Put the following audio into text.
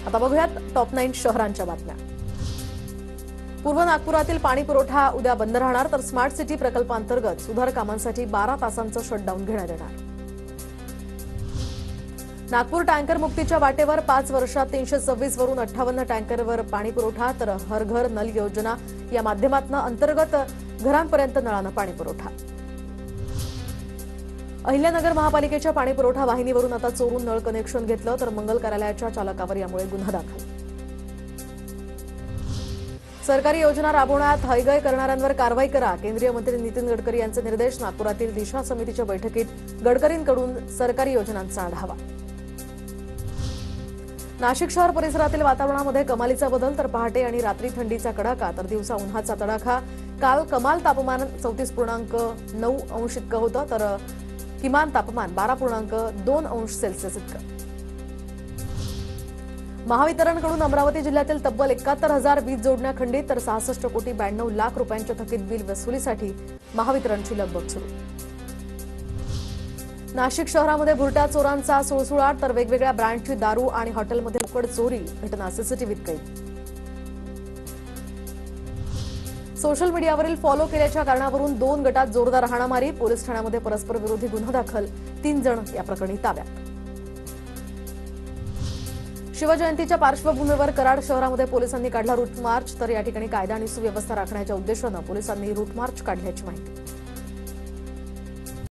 आता बघूयात टॉप 9 शहरांच्या बातम्या। पूर्व नागपुरातील पाणी पुरवठा उद्या बंद राहणार, तर स्मार्ट सिटी प्रकल्पांतर्गत सुधार कामांसाठी 12 तासांचं शटडाऊन घेण्यात येणार। नागपूर टँकर मुक्तीच्या वाटेवर 5 वर्षात 326 वरून 58 टँकरवर पाणी पुरवठा, तर हर घर नल योजना या माध्यमातून अंतर्गत घरांपर्यंत नळानं पाणी पुरवठा। अहिल्यानगर महापालिकेच्या पाणी पुरवठा वाहिनीवरून आता चोरून नळ कनेक्शन घेतलं, तर मंगल कार्यालयाच्या चालकावर यामुळे गुन्हा दाखल। सरकारी योजना राबवण्यात हयगय करणाऱ्यांवर कारवाई करा, केंद्रीय मंत्री नितीन गडकरी यांचे निर्देश। नागपुरातील दिशा समितीच्या बैठकीत गडकरींकडून सरकारी योजनांचा आढावा। नाशिक शहर परिसरातील वातावरणामध्ये कमालीचा बदल, तर पहाटे आणि रात्री थंडीचा कडाका, तर दिवसा उन्हाचा तडाखा। काल कमाल तापमान 34.9 अंश इतकं होतं, तर किमान तापमान 12.2 अंश सेल्सिअस इतकं। महावितरणकडून अमरावती जिल्ह्यातील तब्बल 71,000 वीज जोडण्या खंडित, तर 66 कोटी 92 लाख रुपयांच्या थकीत बिल वसुलीसाठी महावितरणची लगबग सुरू। नाशिक शहरामध्ये भुरट्या चोरांचा सुळसुळाट, तर वेगवेगळ्या ब्रँडची दारू आणि हॉटेलमध्ये रोकड चोरी, घटना सीसीटीव्हीत कैद। सोशल मीडियावरील फॉलो केल्याच्या कारणावरून 2 गटात जोरदार हाणामारी, पोलीस ठाण्यामध्ये परस्पर विरोधी गुन्हा दाखल, 3 जण या प्रकरणी ताब्यात। शिवजयंतीच्या पार्श्वभूमीवर कराड शहरामध्ये पोलिसांनी काढला रूट मार्च, तर या ठिकाणी कायदा आणि सुव्यवस्था राखण्याच्या उद्देशानं पोलिसांनी रूट मार्च काढल्याची माहिती।